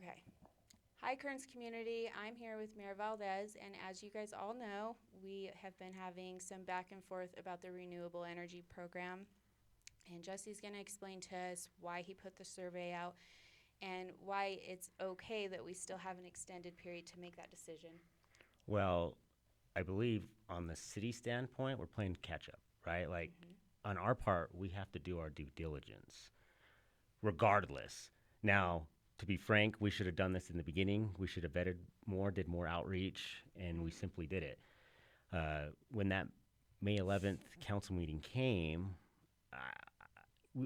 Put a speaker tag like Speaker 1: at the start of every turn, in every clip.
Speaker 1: Okay. Hi, Kearns community. I'm here with Mayor Valdez, and as you guys all know, we have been having some back and forth about the renewable energy program. And Jesse's going to explain to us why he put the survey out and why it's okay that we still have an extended period to make that decision.
Speaker 2: Well, I believe on the city standpoint, we're playing catch up, right? Like on our part, we have to do our due diligence regardless. Now, to be frank, we should have done this in the beginning. We should have vetted more, did more outreach, and we simply did it. When that May 11th council meeting came,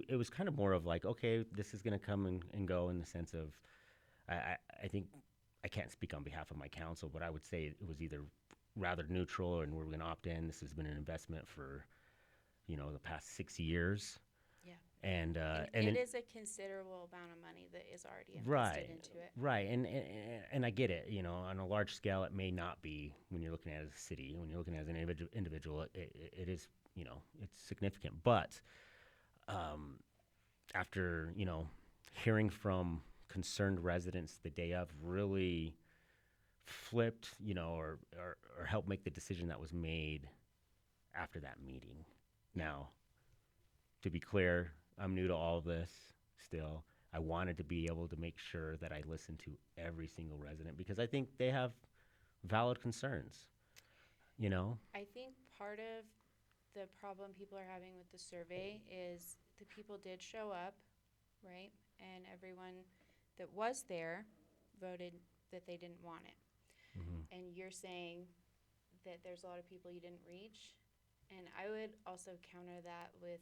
Speaker 2: it was kind of more of like, okay, this is going to come and go in the sense of, I think I can't speak on behalf of my council, but I would say it was either rather neutral and we're going to opt in. This has been an investment for, the past 6 years.
Speaker 1: Yeah.
Speaker 2: And
Speaker 1: And it is a considerable amount of money that is already invested into it.
Speaker 2: right, and I get it. On a large scale, it may not be when you're looking at it as a city. When you're looking at it as an individual, it is, it's significant. But after hearing from concerned residents the day of, really flipped, or helped make the decision that was made after that meeting. Now, to be clear, I'm new to all of this still. I wanted to be able to make sure that I listened to every single resident because I think they have valid concerns,
Speaker 1: I think part of the problem people are having with the survey is the people did show up, right? And everyone that was there voted that they didn't want it. And you're saying that there's a lot of people you didn't reach. And I would also counter that with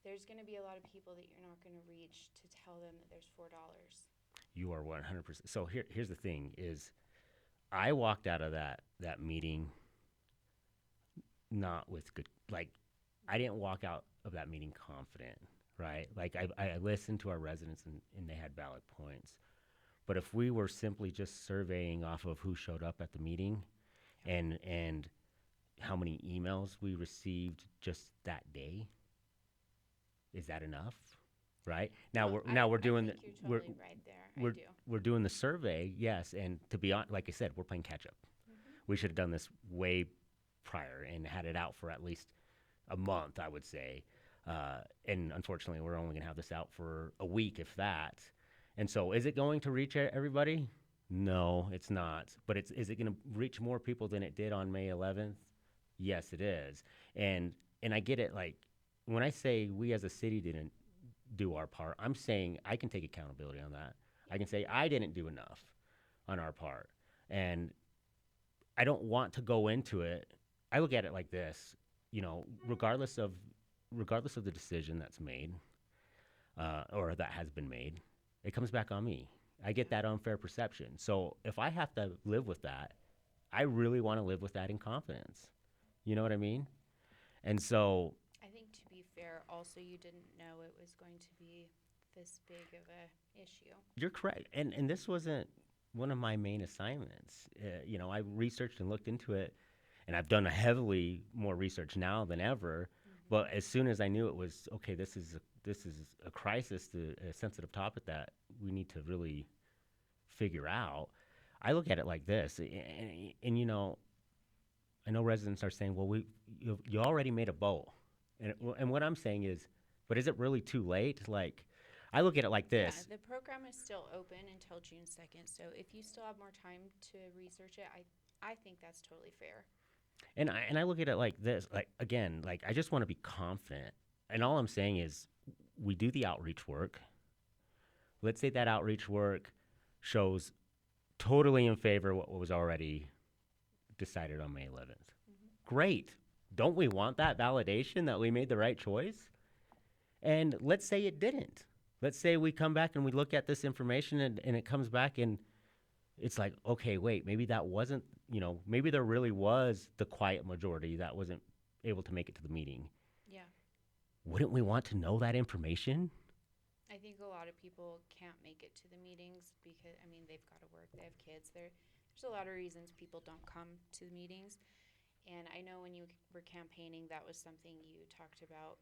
Speaker 1: there's going to be a lot of people that you're not going to reach to tell them that there's $4.
Speaker 2: You are 100%. So here's the thing is I walked out of that meeting not with good, like, I didn't walk out of that meeting confident, right? Like, I listened to our residents and they had valid points. But if we were simply just surveying off of who showed up at the meeting and how many emails we received just that day, is that enough? Right? Now we're doing
Speaker 1: I think you're totally right there. I do.
Speaker 2: We're doing the survey, yes, and to be honest, like I said, we're playing catch up. We should have done this way prior and had it out for at least a month, I would say. And unfortunately, we're only going to have this out for a week, if that. And so, is it going to reach everybody? No, it's not. But is it going to reach more people than it did on May 11th? Yes, it is. And I get it. Like when I say we as a city didn't do our part, I'm saying I can take accountability on that. I can say I didn't do enough on our part, and I don't want to go into it. I look at it like this, regardless of the decision that's made, or that has been made, it comes back on me. I get that unfair perception. So if I have to live with that, I really want to live with that in confidence. You know what I mean? And so
Speaker 1: I think to be fair, also you didn't know it was going to be this big of a issue.
Speaker 2: you're correct. And this wasn't one of my main assignments. I researched and looked into it, and I've done a heavily more research now than ever. But as soon as I knew it was okay, this is a crisis, a sensitive topic that we need to really figure out. I look at it like this, and I know residents are saying, well, you already made a vote, and what I'm saying is, but is it really too late? Like, I look at it like this.
Speaker 1: Yeah, the program is still open until June 2nd. So if you still have more time to research it, I think that's totally fair.
Speaker 2: And I look at it like this, like again, like I just want to be confident. And all I'm saying is we do the outreach work. Let's say that outreach work shows totally in favor of what was already decided on May 11th. Great. Don't we want that validation that we made the right choice? And let's say it didn't. Let's say we come back and we look at this information and it comes back and it's like, okay, wait, maybe that wasn't, maybe there really was the quiet majority that wasn't able to make it to the meeting.
Speaker 1: Yeah.
Speaker 2: Wouldn't we want to know that information?
Speaker 1: I think a lot of people can't make it to the meetings because, they've got to work, they have kids. There's a lot of reasons people don't come to the meetings. And I know when you were campaigning, that was something you talked about.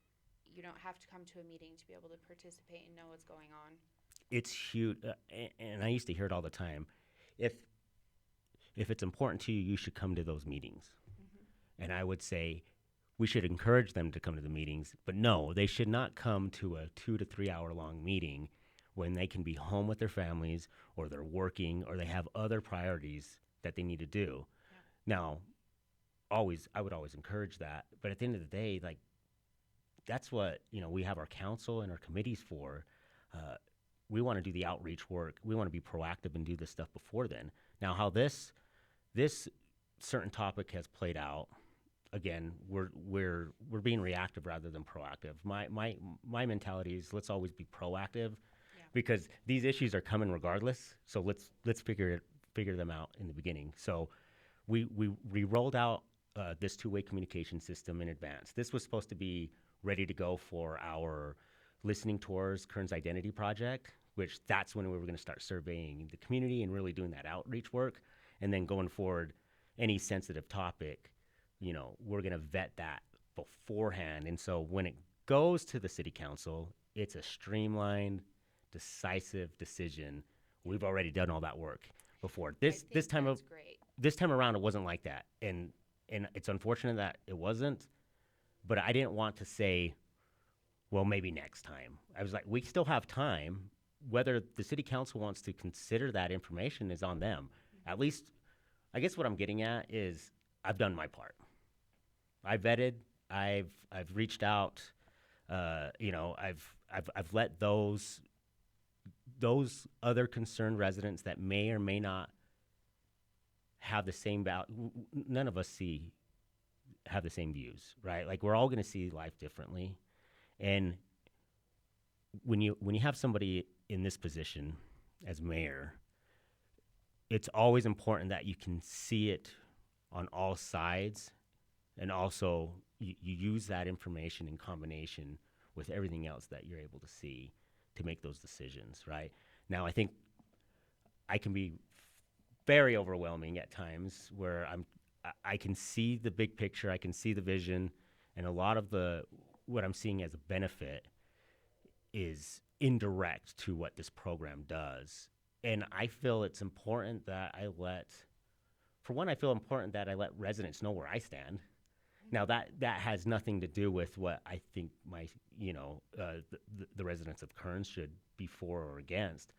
Speaker 1: You don't have to come to a meeting to be able to participate and know what's going on.
Speaker 2: it's huge, and I used to hear it all the time. If it's important to you, you should come to those meetings. And I would say we should encourage them to come to the meetings, but no, they should not come to a 2 to 3 hour long meeting when they can be home with their families, or they're working, or they have other priorities that they need to do.
Speaker 1: Yeah.
Speaker 2: Now, I would always encourage that, but at the end of the day, like, that's what, we have our council and our committees for. We want to do the outreach work. We want to be proactive and do this stuff before then. Now, how this certain topic has played out, again, we're being reactive rather than proactive. My mentality is, let's always be proactive, because these issues are coming regardless. So let's figure them out in the beginning. So we rolled out this two-way communication system in advance. This was supposed to be ready to go for our listening tours Kearns Identity Project, which that's when we were going to start surveying the community and really doing that outreach work. And then going forward, any sensitive topic, we're going to vet that beforehand. And so when it goes to the city council, it's a streamlined, decisive decision. We've already done all that work before. This time around, it wasn't like that. And it's unfortunate that it wasn't, but I didn't want to say, well, maybe next time. I was like, we still have time. Whether the city council wants to consider that information is on them. At least, I guess what I'm getting at is, I've done my part. I vetted. I've reached out. I've let those other concerned residents that may or may not have the same value. None of us have the same views, right? Like, we're all going to see life differently, and when you have somebody in this position as mayor, it's always important that you can see it on all sides, and also you use that information in combination with everything else that you're able to see to make those decisions, right? Now, I think I can be very overwhelming at times, where I can see the big picture, I can see the vision, and a lot of what I'm seeing as a benefit is indirect to what this program does. And I feel it's important that I let residents know where I stand. Now, that has nothing to do with what I think the residents of Kearns should be for or against.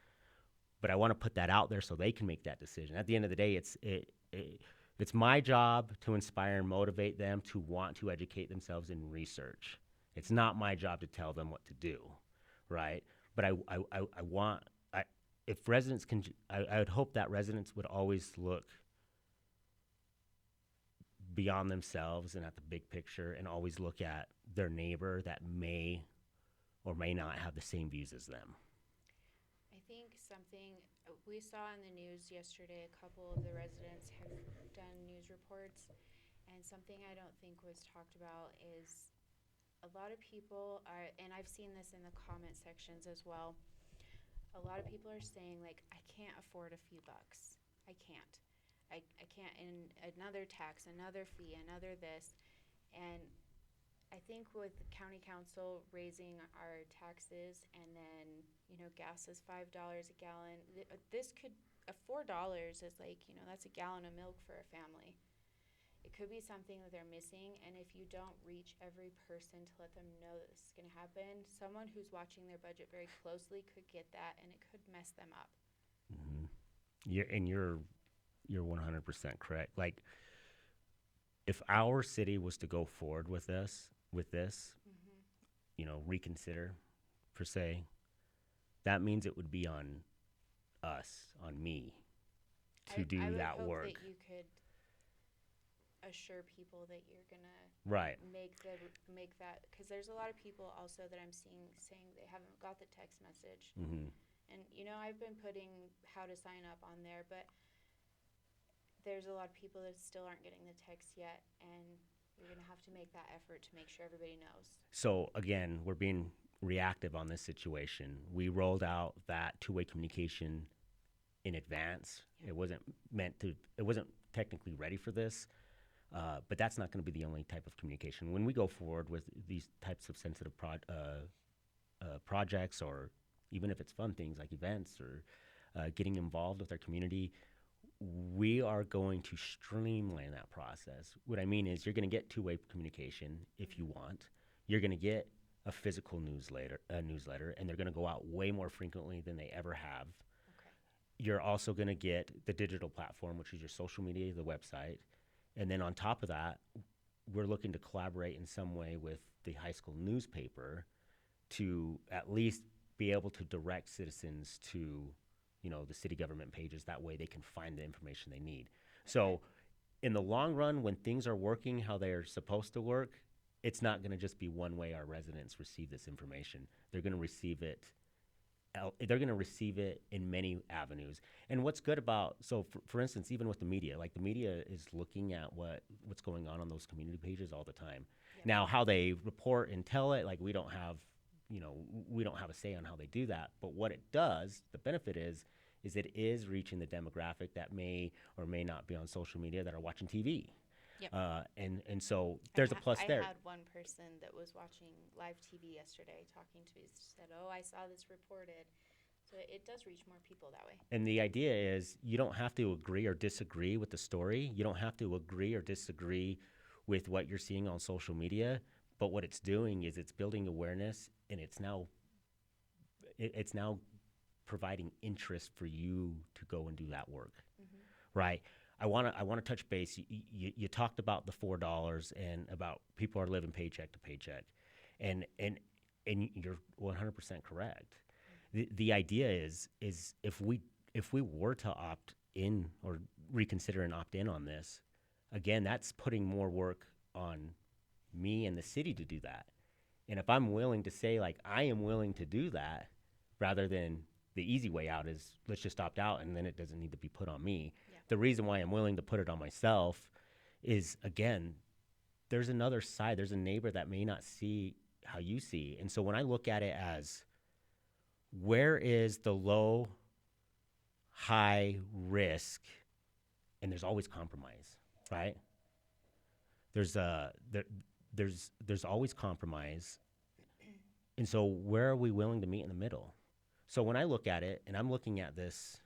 Speaker 2: But I want to put that out there so they can make that decision. At the end of the day, it's my job to inspire and motivate them to want to educate themselves in research. It's not my job to tell them what to do, right? But if residents can, I would hope that residents would always look beyond themselves and at the big picture, and always look at their neighbor that may or may not have the same views as them.
Speaker 1: I think something we saw in the news yesterday, a couple of the residents have done news reports, and something I don't think was talked about is a lot of people are, and I've seen this in the comment sections as well, a lot of people are saying, like, I can't afford a few bucks. I can't. I can't, and another tax, another fee, another this. And I think with the county council raising our taxes, and then, gas is $5 a gallon, this could, $4 is like, that's a gallon of milk for a family. It could be something that they're missing, and if you don't reach every person to let them know that this is going to happen, someone who's watching their budget very closely could get that, and it could mess them up.
Speaker 2: Mm-hmm. You're 100% correct. Like, if our city was to go forward with this, reconsider, per se, that means it would be on us, on me, to do that work.
Speaker 1: I would hope that you could assure people that you're gonna make that, because there's a lot of people also that I'm seeing saying they haven't got the text message.
Speaker 2: Mm-hmm.
Speaker 1: And I've been putting how to sign up on there, but there's a lot of people that still aren't getting the text yet, and you're gonna have to make that effort to make sure everybody knows.
Speaker 2: So again, we're being reactive on this situation. We rolled out that two-way communication in advance. It wasn't technically ready for this. But that's not going to be the only type of communication. When we go forward with these types of sensitive projects or even if it's fun things like events or getting involved with our community, we are going to streamline that process. What I mean is, you're going to get two-way communication if you want. You're going to get a physical newsletter, and they're going to go out way more frequently than they ever have.
Speaker 1: Okay.
Speaker 2: You're also going to get the digital platform, which is your social media, the website. And then on top of that, we're looking to collaborate in some way with the high school newspaper to at least be able to direct citizens to, the city government pages. That way they can find the information they need. So in the long run, when things are working how they're supposed to work, it's not going to just be one way our residents receive this information. They're going to receive it. They're going to receive it in many avenues. And what's good about, for instance, even with the media, like the media is looking at what's going on those community pages all the time. Yeah. Now, how they report and tell it, like we don't have a say on how they do that. But what it does, the benefit is it is reaching the demographic that may or may not be on social media that are watching TV. Yep. And so there's a plus there.
Speaker 1: I had one person that was watching live TV yesterday talking to me, said, I saw this reported. So it does reach more people that way.
Speaker 2: And the idea is you don't have to agree or disagree with the story. You don't have to agree or disagree with what you're seeing on social media. But what it's doing is it's building awareness, and it's now providing interest for you to go and do that work, right? I want to touch base. You talked about the $4 and about people are living paycheck to paycheck, and you're 100% correct. The idea is if we were to opt in or reconsider and opt in on this, again, that's putting more work on me and the city to do that. And if I'm willing to say, like, I am willing to do that, rather than the easy way out is let's just opt out and then it doesn't need to be put on me. Yeah. The reason why I'm willing to put it on myself is, again, there's another side. There's a neighbor that may not see how you see. And so when I look at it as where is the low, high risk, and there's always compromise, right? There's always compromise. And so where are we willing to meet in the middle? So when I look at it, and I'm looking at this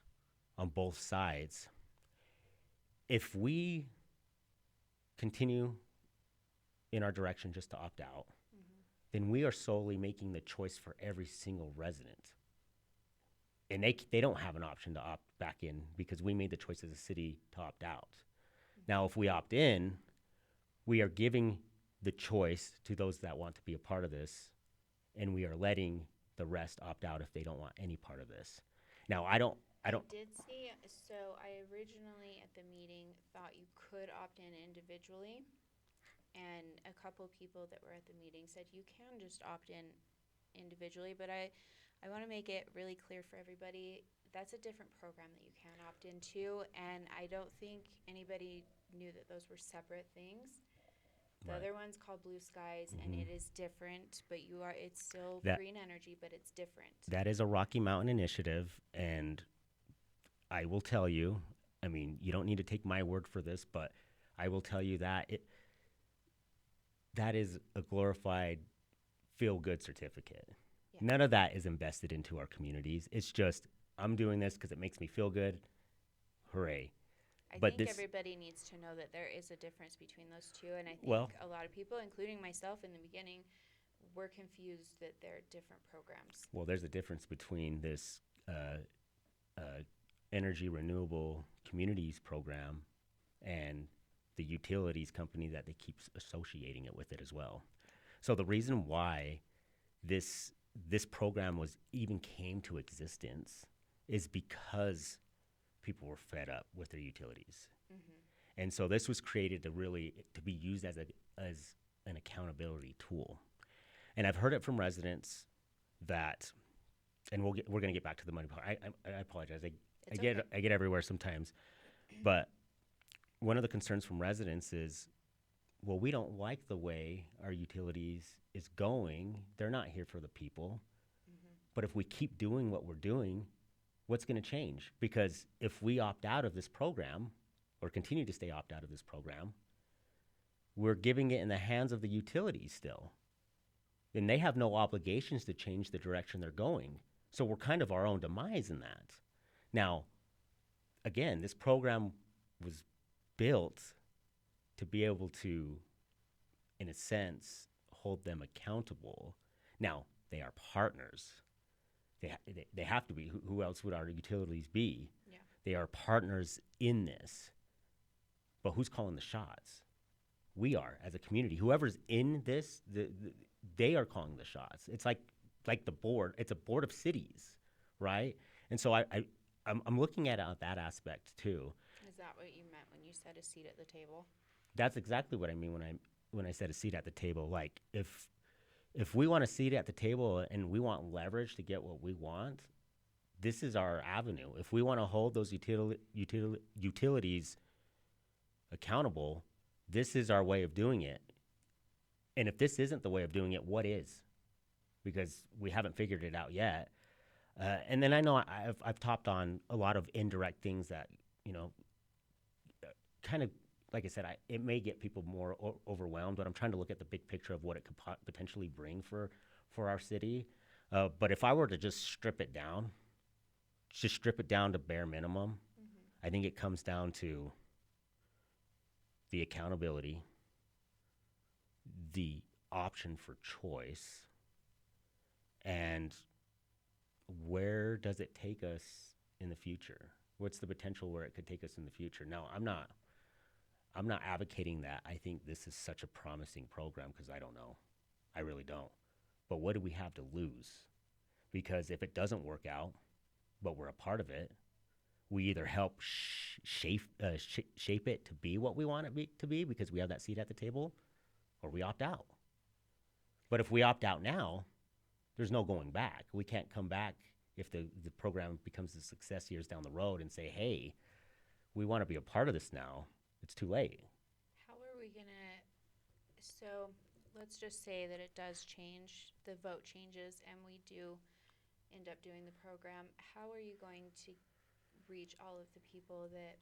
Speaker 2: on both sides, if we continue in our direction just to opt out, then we are solely making the choice for every single resident. And they don't have an option to opt back in because we made the choice as a city to opt out. Now, if we opt in, we are giving the choice to those that want to be a part of this, and we are letting the rest opt out if they don't want any part of this. Now, I did
Speaker 1: see, so I originally at the meeting thought you could opt in individually, and a couple people that were at the meeting said you can just opt in individually, but I want to make it really clear for everybody, that's a different program that you can opt into, and I don't think anybody knew that those were separate things. The other one's called Blue Skies, and it is different, but it's still green energy, but it's different.
Speaker 2: That is a Rocky Mountain initiative, and I will tell you, I mean, you don't need to take my word for this, but I will tell you that that is a glorified feel-good certificate. Yeah. None of that is invested into our communities. It's just, I'm doing this because it makes me feel good. Hooray.
Speaker 1: I think everybody needs to know that there is a difference between those two, and I think a lot of people, including myself in the beginning, were confused that they're different programs.
Speaker 2: Well, there's a difference between this energy renewable communities program and the utilities company that they keep associating it with it as well. So the reason why this program even came to existence is because people were fed up with their utilities. And so this was created to be used as an accountability tool. And I've heard it from residents that, and we're going to get back to the money part. I apologize. I get everywhere sometimes. But one of the concerns from residents is, well, we don't like the way our utilities is going. They're not here for the people. But if we keep doing what we're doing, what's going to change? Because if we opt out of this program or continue to stay opt out of this program, we're giving it in the hands of the utilities still. And they have no obligations to change the direction they're going. So we're kind of our own demise in that. Now, again, this program was built to be able to, in a sense, hold them accountable. Now, they are partners. They have to be. Who else would our utilities be?
Speaker 1: Yeah.
Speaker 2: They are partners in this. But who's calling the shots? We are, as a community. Whoever's in this, they are calling the shots. It's like the board. It's a board of cities, right? And so I'm looking at that aspect too.
Speaker 1: Is that what you meant when you said a seat at the table?
Speaker 2: That's exactly what I mean when I said a seat at the table. Like if we want a seat at the table and we want leverage to get what we want, this is our avenue. If we want to hold those utilities accountable, this is our way of doing it. And if this isn't the way of doing it, what is? Because we haven't figured it out yet. And then I know I've topped on a lot of indirect things that, kind of, like I said, it may get people more overwhelmed, but I'm trying to look at the big picture of what it could potentially bring for our city. But if I were to just strip it down to bare minimum, I think it comes down to the accountability, the option for choice, and where does it take us in the future? What's the potential where it could take us in the future? Now, I'm not advocating that. I think this is such a promising program because I don't know. I really don't. But what do we have to lose? Because if it doesn't work out, but we're a part of it, we either help shape it to be what we want it to be because we have that seat at the table, or we opt out. But if we opt out now, there's no going back. We can't come back if the program becomes a success years down the road and say, hey, we want to be a part of this now. It's too late.
Speaker 1: How are we going to, so let's just say that it does change, the vote changes, and we do end up doing the program. How are you going to reach all of the people that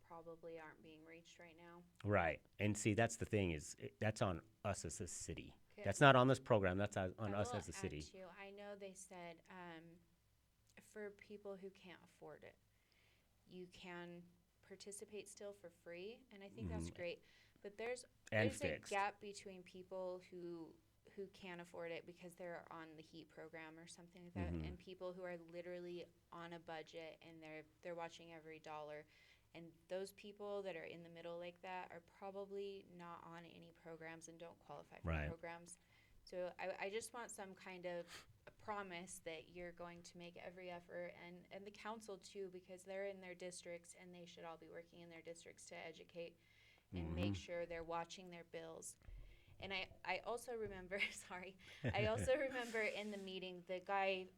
Speaker 1: probably aren't being reached right now?
Speaker 2: Right. And see, that's the thing that's on us as a city. Okay. That's not on this program. That's on us as a city.
Speaker 1: I know they said for people who can't afford it, you can participate still for free, and I think that's great. But there's a gap between people who can't afford it because they're on the HEAT program or something like that, and people who are literally on a budget and they're watching every dollar. And those people that are in the middle like that are probably not on any programs and don't qualify for programs. So I just want some kind of a promise that you're going to make every effort, and the council too, because they're in their districts and they should all be working in their districts to educate and make sure they're watching their bills. And I also remember, in the meeting, the guy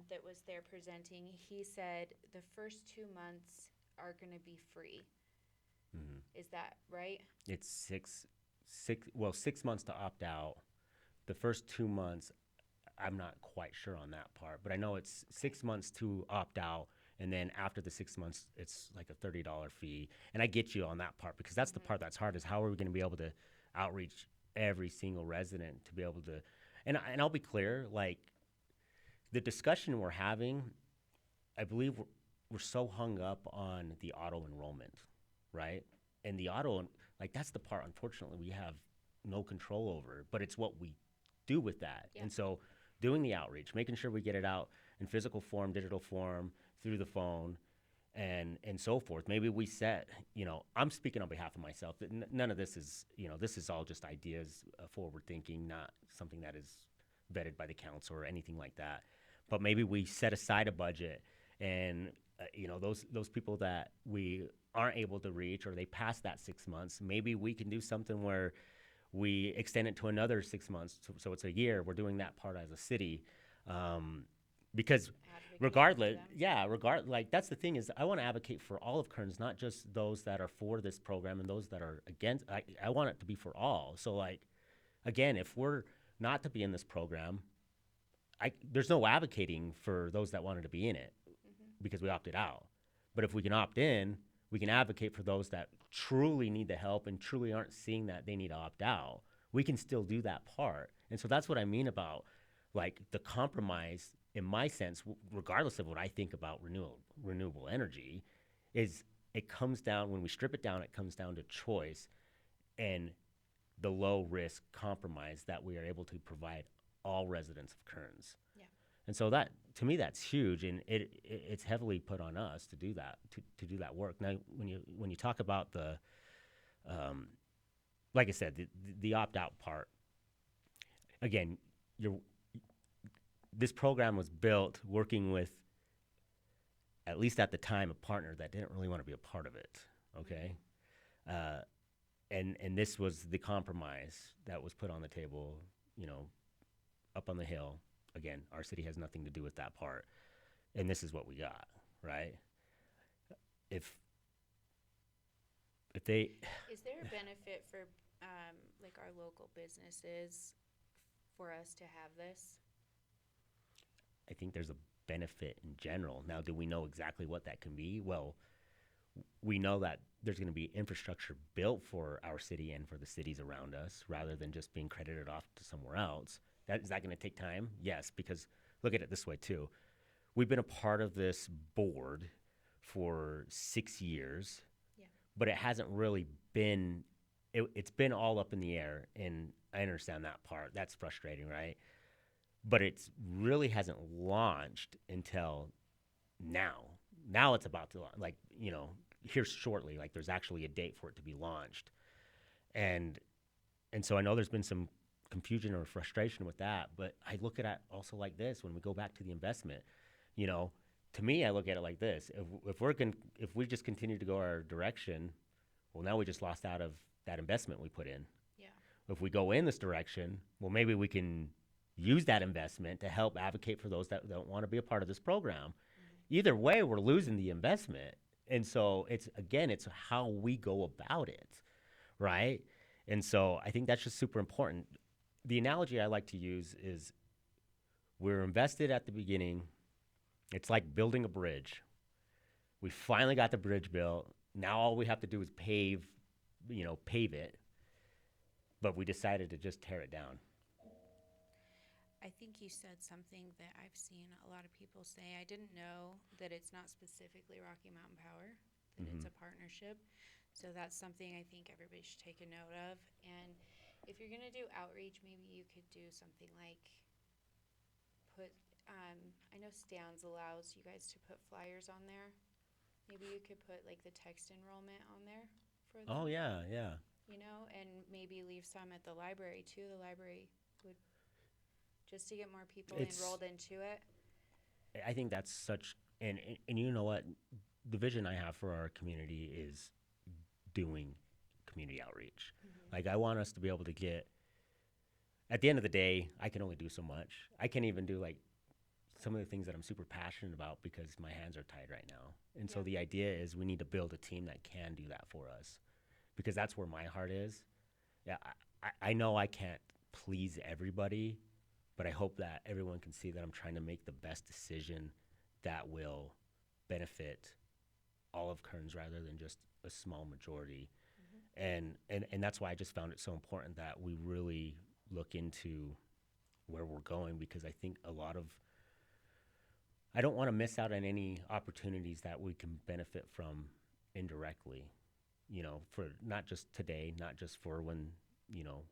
Speaker 1: that was there presenting, he said the first 2 months are going to be free. Is that right?
Speaker 2: It's 6 months to opt out. The first 2 months, I'm not quite sure on that part, but I know it's 6 months to opt out. And then after the 6 months, it's like a $30 fee. And I get you on that part because that's the part that's hard is how are we going to be able to outreach every single resident to be able to, and I'll be clear, like the discussion we're having, I believe we're so hung up on the auto enrollment, right? And the auto, like that's the part, unfortunately, we have no control over, but it's what we do with that. Yeah. And so doing the outreach, making sure we get it out in physical form, digital form, through the phone, and so forth. Maybe we set, I'm speaking on behalf of myself, that none of this is, this is all just ideas, forward thinking, not something that is vetted by the council or anything like that. But maybe we set aside a budget and, those people that we aren't able to reach or they pass that 6 months, maybe we can do something where we extend it to another 6 months. So it's a year. We're doing that part as a city. Because regardless, like that's the thing is I want to advocate for all of Kearns, not just those that are for this program and those that are against. I want it to be for all. So like, again, if we're not to be in this program, there's no advocating for those that wanted to be in it because we opted out. But if we can opt in, we can advocate for those that truly need the help and truly aren't seeing that they need to opt out. We can still do that part. And so that's what I mean about like the compromise in my sense, regardless of what I think about renewable energy, is it comes down, when we strip it down, it comes down to choice and the low risk compromise that we are able to provide all residents of Kearns.
Speaker 1: Yeah.
Speaker 2: And so that, to me, that's huge, and it's heavily put on us to do that, to do that work. Now, when you talk about the, like I said, the opt out part, again, this program was built working with, at least at the time, a partner that didn't really want to be a part of it. Okay, and this was the compromise that was put on the table. You know, up on the hill. Again, our city has nothing to do with that part, and this is what we got, right? If they,
Speaker 1: is there a benefit for like our local businesses for us to have this?
Speaker 2: I think there's a benefit in general. Now, do we know exactly what that can be? Well, we know that there's going to be infrastructure built for our city and for the cities around us, rather than just being credited off to somewhere else. Is that going to take time? Yes, because look at it this way too. We've been a part of this board for 6 years,
Speaker 1: Yeah.
Speaker 2: but it hasn't really been, it's been all up in the air, and I understand that part. That's frustrating, right? But it's really hasn't launched until now. Now it's about to, like, you know, here shortly, like there's actually a date for it to be launched. And so I know there's been some confusion or frustration with that, but I look at it also like this. When we go back to the investment, you know, to me, I look at it like this: if we just continue to go our direction, well, now we just lost out of that investment we put in.
Speaker 1: Yeah.
Speaker 2: If we go in this direction, well, maybe we can use that investment to help advocate for those that don't want to be a part of this program. Mm-hmm. Either way, we're losing the investment, and so it's how we go about it, right? And so I think that's just super important. The analogy I like to use is, we're invested at the beginning. It's like building a bridge. We finally got the bridge built. Now all we have to do is pave it. But we decided to just tear it down.
Speaker 1: I think you said something that I've seen a lot of people say. I didn't know that it's not specifically Rocky Mountain Power, that it's a partnership. So that's something I think everybody should take a note of. And if you're going to do outreach, maybe you could do something like I know Stans allows you guys to put flyers on there. Maybe you could put like the text enrollment on there for them.
Speaker 2: Oh, yeah, yeah.
Speaker 1: You know, and maybe leave some at the library too. The library would, just to get more people enrolled into it.
Speaker 2: I think that's such, and you know what? The vision I have for our community is doing community outreach. Mm-hmm. Like, I want us to be able to get, at the end of the day, I can only do so much. I can't even do like some of the things that I'm super passionate about because my hands are tied right now. And so the idea is we need to build a team that can do that for us, because that's where my heart is. Yeah, I know I can't please everybody, but I hope that everyone can see that I'm trying to make the best decision that will benefit all of Kearns rather than just a small majority. Mm-hmm. And that's why I just found it so important that we really look into where we're going, because I think I don't want to miss out on any opportunities that we can benefit from indirectly, you know, for not just today, not just for when, you know,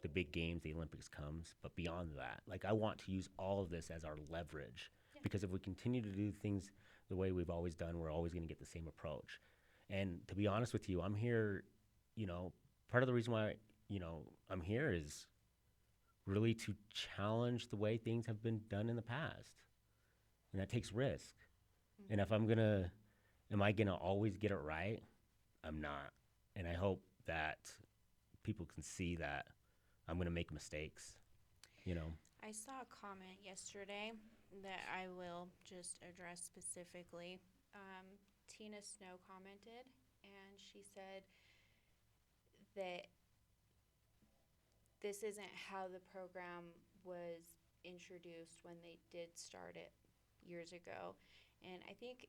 Speaker 2: the big games, the Olympics comes, but beyond that. Like, I want to use all of this as our leverage, because if we continue to do things the way we've always done, we're always going to get the same approach. And to be honest with you, I'm here, you know, part of the reason why, you know, I'm here is really to challenge the way things have been done in the past. And that takes risk. Mm-hmm. And if am I going to always get it right? I'm not. And I hope that people can see that I'm going to make mistakes, you know.
Speaker 1: I saw a comment yesterday that I will just address specifically. Tina Snow commented, and she said that this isn't how the program was introduced when they did start it years ago. And I think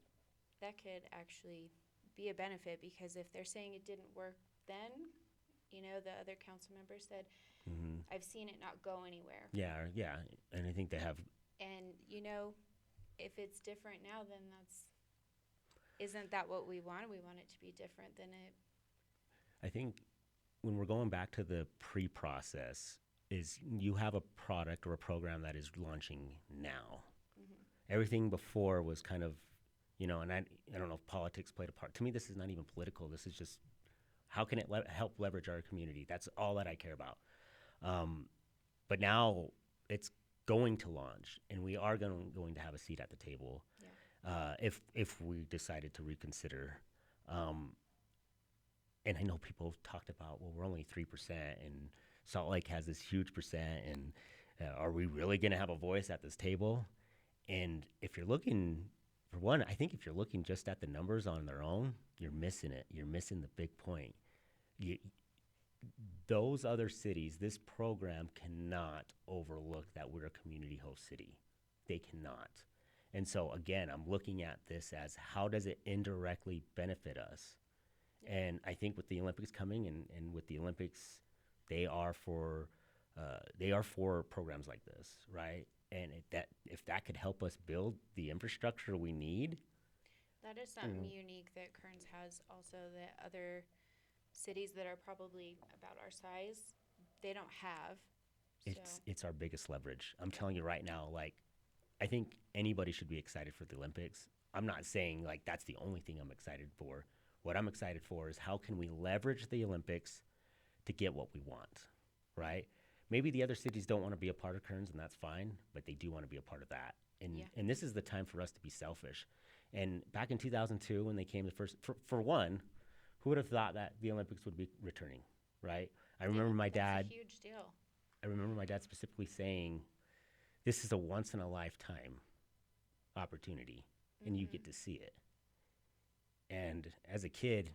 Speaker 1: that could actually be a benefit, because if they're saying it didn't work then, you know, the other council member said, I've seen it not go anywhere.
Speaker 2: Yeah, and I think they have.
Speaker 1: And, if it's different now, then isn't that what we want? We want it to be different than it.
Speaker 2: I think when we're going back to the pre-process, is you have a product or a program that is launching now. Everything before was kind of, and I don't know if politics played a part. To me, this is not even political. This is just how can it help leverage our community? That's all that I care about. But now it's going to launch, and we are going to have a seat at the table if we decided to reconsider. And I know people have talked about, well, we're only 3%, and Salt Lake has this huge percent, and are we really going to have a voice at this table? And if you're looking, for one, I think if you're looking just at the numbers on their own, you're missing it. You're missing the big point. Those other cities, this program cannot overlook that we're a community host city. They cannot. And so, again, I'm looking at this as how does it indirectly benefit us? And I think with the Olympics coming and with the Olympics, they are for programs like this, right? And if that could help us build the infrastructure we need.
Speaker 1: That is something unique that Kearns has also that other cities that are probably about our size, they don't have.
Speaker 2: It's our biggest leverage. I'm telling you right now, I think anybody should be excited for the Olympics. I'm not saying that's the only thing I'm excited for. What I'm excited for is how can we leverage the Olympics to get what we want, right? Maybe the other cities don't want to be a part of Kearns, and that's fine, but they do want to be a part of that. And this is the time for us to be selfish. And back in 2002, when they came the first, for one, who would have thought that the Olympics would be returning, right? I remember my dad.
Speaker 1: That's a huge deal.
Speaker 2: I remember my dad specifically saying, "This is a once in a lifetime opportunity, and you get to see it." And as a kid,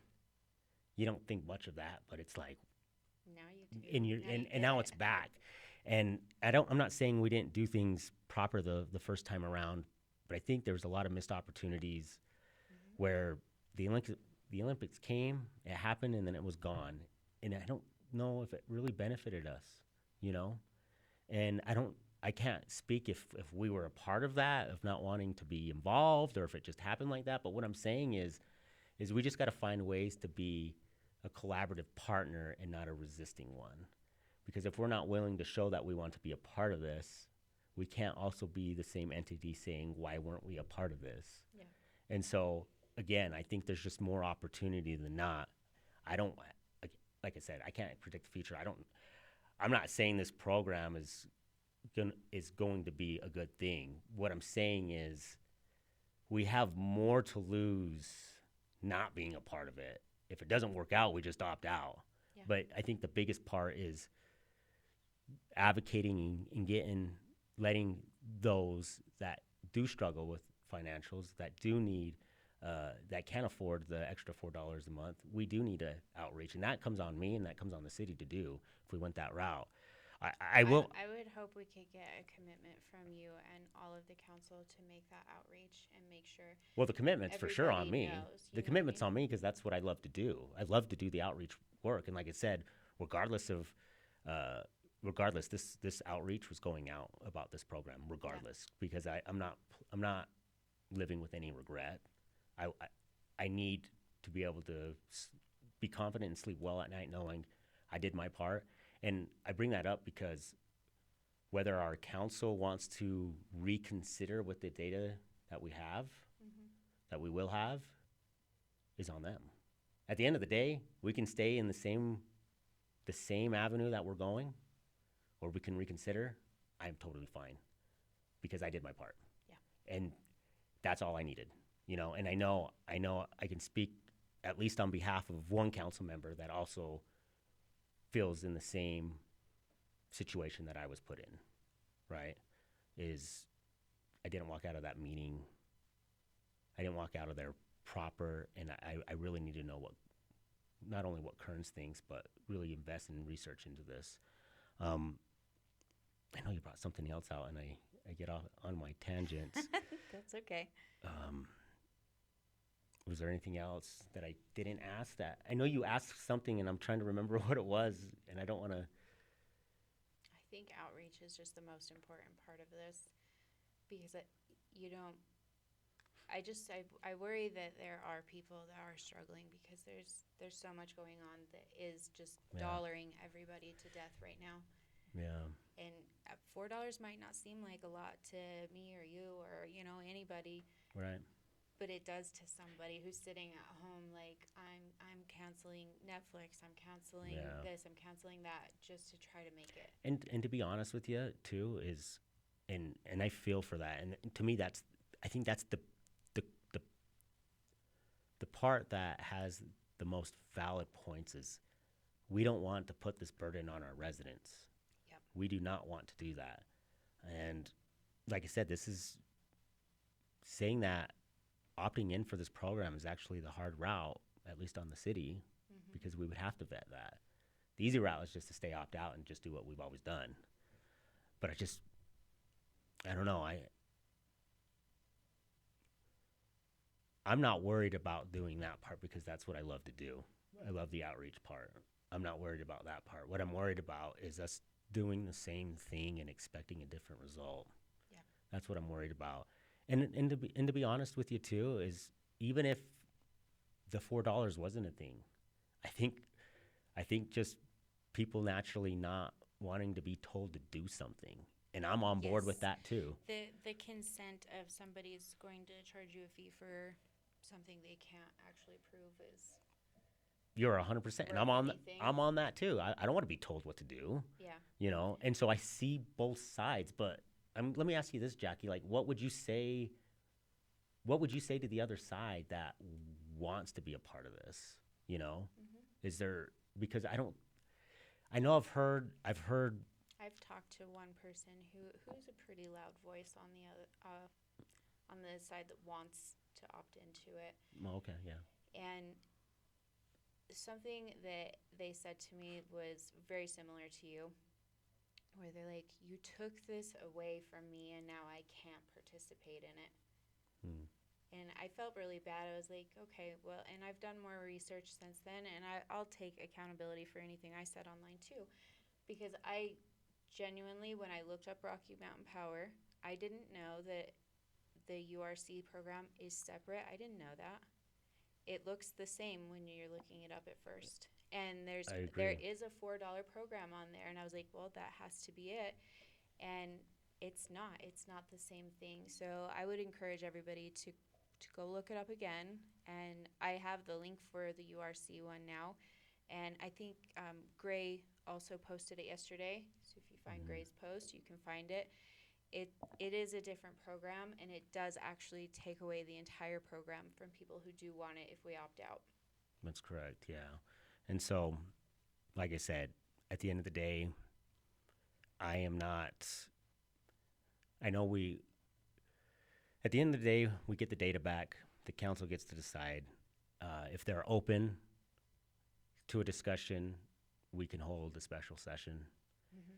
Speaker 2: you don't think much of that, but it's like,
Speaker 1: now you do.
Speaker 2: And now it's back. And I'm not saying we didn't do things proper the first time around, but I think there was a lot of missed opportunities where the Olympics came, it happened, and then it was gone. And I don't know if it really benefited us, And I can't speak if we were a part of that, of not wanting to be involved, or if it just happened like that. But what I'm saying is we just got to find ways to be a collaborative partner and not a resisting one. Because if we're not willing to show that we want to be a part of this, we can't also be the same entity saying, why weren't we a part of this?
Speaker 1: Yeah.
Speaker 2: And so, again, I think there's just more opportunity than not. Like I said, I can't predict the future. I'm not saying this program is going to be a good thing. What I'm saying is we have more to lose not being a part of it. If it doesn't work out, we just opt out.
Speaker 1: Yeah.
Speaker 2: But I think the biggest part is advocating and letting those that do struggle with financials, that do need, that can't afford the extra $4 a month, we do need to outreach. And that comes on me and that comes on the city to do if we went that route. I
Speaker 1: would hope we could get a commitment from you and all of the council to make that outreach and make sure.
Speaker 2: Well, the commitment's for sure on me. The commitment's on me because that's what I love to do. I love to do the outreach work. And like I said, regardless, this outreach was going out about this program, regardless, because I'm not living with any regret. I need to be able to be confident and sleep well at night knowing I did my part. And I bring that up because whether our council wants to reconsider with the data that we have, that we will have, is on them. At the end of the day, we can stay in the same avenue that we're going, or we can reconsider. I'm totally fine because I did my part.
Speaker 1: Yeah.
Speaker 2: And that's all I needed, and I know I can speak at least on behalf of one council member that also feels in the same situation that I was put in, right? Is I didn't walk out of that meeting. I didn't walk out of there proper, and I really need to know not only what Kearns thinks, but really invest in research into this. I know you brought something else out, and I get off on my tangents.
Speaker 1: That's okay.
Speaker 2: Was there anything else that I didn't ask that? I know you asked something, and I'm trying to remember what it was, and I don't want to.
Speaker 1: I think outreach is just the most important part of this. because you don't, I worry that there are people that are struggling because there's so much going on that is just
Speaker 2: Yeah.
Speaker 1: dollaring everybody to death right now.
Speaker 2: Yeah.
Speaker 1: And $4 might not seem like a lot to me or you or, anybody,
Speaker 2: Right.
Speaker 1: but it does to somebody who's sitting at home like I'm canceling Netflix, I'm canceling
Speaker 2: Yeah.
Speaker 1: this, I'm canceling that just to try to make it.
Speaker 2: And to be honest with you too is, and I feel for that. And to me, I think that's the the the part that has the most valid points is we don't want to put this burden on our residents.
Speaker 1: Yep.
Speaker 2: We do not want to do that. And like I said, this is saying that opting in for this program is actually the hard route, at least on the city,
Speaker 1: Mm-hmm.
Speaker 2: because we would have to vet that. The easy route is just to stay opt out and just do what we've always done. But I don't know. I'm not worried about doing that part because that's what I love to do. I love the outreach part. I'm not worried about that part. What I'm worried about is us doing the same thing and expecting a different result.
Speaker 1: Yeah.
Speaker 2: That's what I'm worried about. And to be honest with you too is even if the $4 wasn't a thing, I think just people naturally not wanting to be told to do something. And I'm on board with
Speaker 1: Yes.
Speaker 2: that too.
Speaker 1: The consent of somebody's going to charge you a fee for something they can't actually prove is,
Speaker 2: You're 100%, and
Speaker 1: worth anything.
Speaker 2: I'm on that too. I don't want to be told what to do,
Speaker 1: yeah.
Speaker 2: And so I see both sides. But let me ask you this, Jackie: like, what would you say? What would you say to the other side that wants to be a part of this?
Speaker 1: Mm-hmm.
Speaker 2: Is there, because I know I've heard.
Speaker 1: I've talked to one person who's a pretty loud voice on the other on the side that wants to opt into it.
Speaker 2: Well, okay, yeah,
Speaker 1: And something that they said to me was very similar to you, where they're like, you took this away from me and now I can't participate in it.
Speaker 2: Hmm.
Speaker 1: And I felt really bad. I was like, okay, well, and I've done more research since then, and I'll take accountability for anything I said online too. Because I genuinely, when I looked up Rocky Mountain Power, I didn't know that the URC program is separate. I didn't know that. It looks the same when you're looking it up at first. And
Speaker 2: I
Speaker 1: there
Speaker 2: agree.
Speaker 1: is a $4 program on there, and I was like, well, that has to be it. And it's not. It's not the same thing. So I would encourage everybody to go look it up again. And I have the link for the URC one now. And I think Gray also posted it yesterday. So if you find Gray's post, you can find it. It is a different program, and it does actually take away the entire program from people who do want it if we opt out.
Speaker 2: That's correct. Yeah, and so, like I said, at the end of the day, I am not. I know we. At the end of the day, we get the data back. The council gets to decide if they're open to a discussion. We can hold a special session.
Speaker 1: Mm-hmm.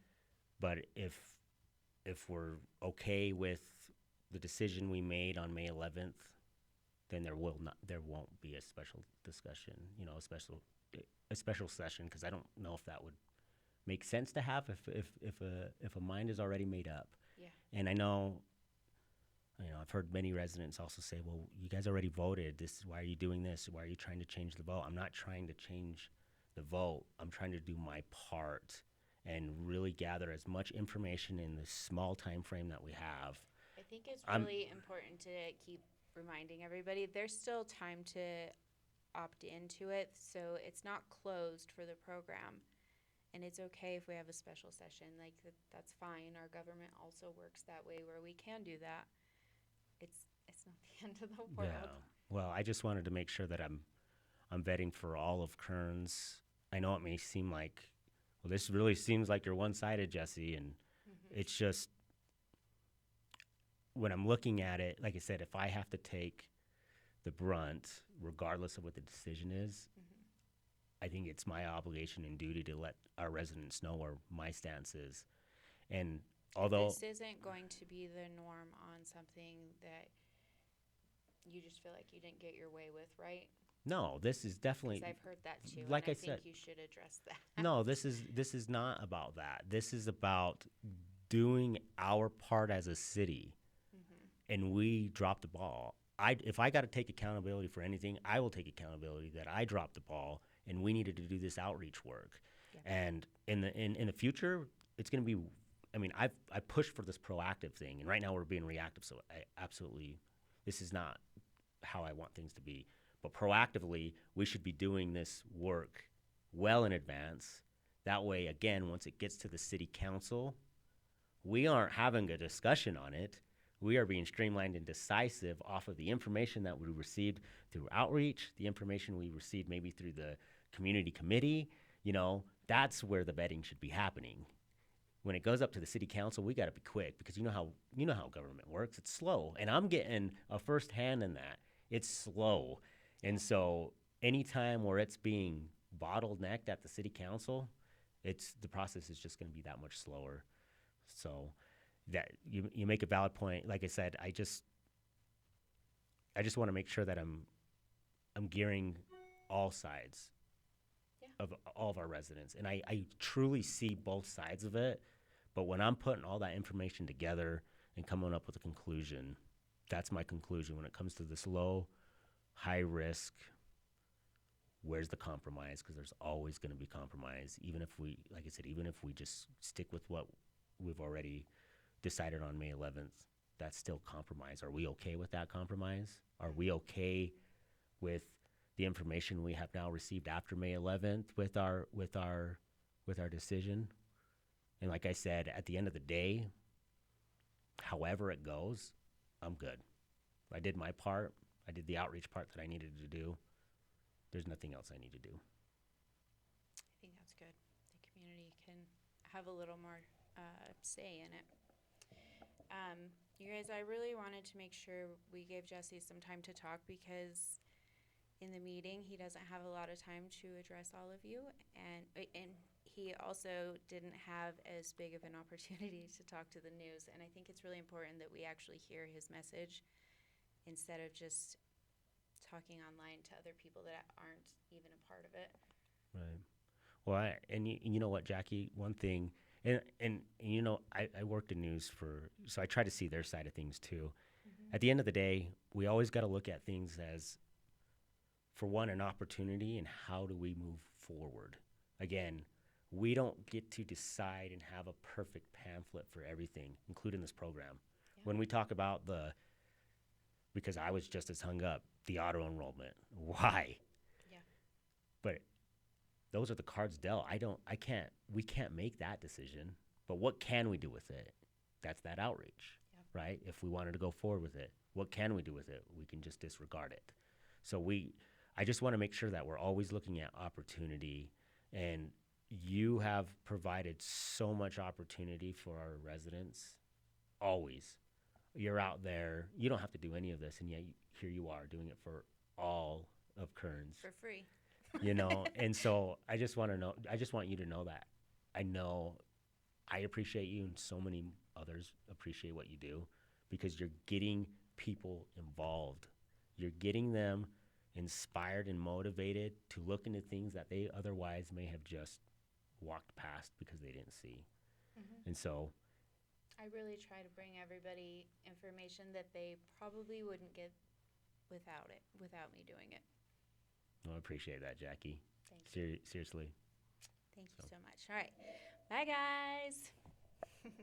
Speaker 2: But if we're okay with the decision we made on May 11th, then there won't be a special discussion. A special session, because I don't know if that would make sense to have if a mind is already made up.
Speaker 1: Yeah.
Speaker 2: And I know, I've heard many residents also say, well, you guys already voted. Why are you doing this? Why are you trying to change the vote? I'm not trying to change the vote. I'm trying to do my part and really gather as much information in the small time frame that we have.
Speaker 1: I think it's really important to keep reminding everybody there's still time to opt into it, so it's not closed for the program. And it's okay if we have a special session. Like, that's fine. Our government also works that way where we can do that. It's not the end of the world.
Speaker 2: Yeah. Well, I just wanted to make sure that I'm vetting for all of Kearns. I know it may seem like, well, this really seems like you're one-sided, Jesse, and it's just, when I'm looking at it, like I said, if I have to take the brunt, regardless of what the decision is, I think it's my obligation and duty to let our residents know where my stance is. And although
Speaker 1: this isn't going to be the norm on something that you just feel like you didn't get your way with, right?
Speaker 2: No, this is definitely.
Speaker 1: 'Cause I've heard that too.
Speaker 2: Like
Speaker 1: and
Speaker 2: I said,
Speaker 1: think you should address that.
Speaker 2: No, this is not about that. This is about doing our part as a city. and we dropped the ball. If I got to take accountability for anything, I will take accountability that I dropped the ball, and we needed to do this outreach work.
Speaker 1: Yeah.
Speaker 2: And in the future, it's going to be. I mean, I pushed for this proactive thing, and right now we're being reactive. So this is not how I want things to be. But proactively, we should be doing this work well in advance. That way, again, once it gets to the city council, we aren't having a discussion on it. We are being streamlined and decisive off of the information that we received through outreach, the information we received maybe through the community committee. That's where the vetting should be happening. When it goes up to the city council, we got to be quick, because you know how government works. It's slow, and I'm getting a first hand in that. It's slow, and so anytime where it's being bottlenecked at the city council, the process is just going to be that much slower. So that you make a valid point. Like I said, I just want to make sure that I'm gearing all sides of all of our residents, and I truly see both sides of it. But when I'm putting all that information together and coming up with a conclusion, that's my conclusion when it comes to this low, high risk. Where's the compromise? Because there's always going to be compromise, even if we just stick with what we've already decided on May 11th. That's still compromise. Are we okay with that compromise? Are we okay with the information we have now received after May 11th with our decision? And like I said, at the end of the day, however it goes, I'm good. I did my part. I did the outreach part that I needed to do. There's nothing else I need to do.
Speaker 1: I think that's good. The community can have a little more say in it. You guys, I really wanted to make sure we gave Jesse some time to talk, because in the meeting he doesn't have a lot of time to address all of you, and he also didn't have as big of an opportunity to talk to the news. And I think it's really important that we actually hear his message instead of just talking online to other people that aren't even a part of it.
Speaker 2: Right. Well, you know what, Jackie, one thing, and I worked in news so I try to see their side of things too. Mm-hmm. At the end of the day, we always got to look at things as, for one, an opportunity, and how do we move forward? Again, we don't get to decide and have a perfect pamphlet for everything, including this program. Yeah. When we talk about because I was just as hung up, the auto enrollment. Why?
Speaker 1: Yeah.
Speaker 2: But those are the cards dealt. We can't make that decision. But what can we do with it? That's that outreach, right? If we wanted to go forward with it, what can we do with it? We can just disregard it. So I just want to make sure that we're always looking at opportunity, and you have provided so much opportunity for our residents. Always. You're out there. You don't have to do any of this, and yet here you are doing it for all of Kearns.
Speaker 1: For free.
Speaker 2: And so I just want you to know that. I know I appreciate you, and so many others appreciate what you do, because you're getting people involved. You're getting them inspired and motivated to look into things that they otherwise may have just walked past because they didn't see. Mm-hmm. And so
Speaker 1: I really try to bring everybody information that they probably wouldn't get without me doing it.
Speaker 2: I appreciate that, Jackie.
Speaker 1: Thank you.
Speaker 2: Seriously.
Speaker 1: Thank you so much. All right. Bye, guys.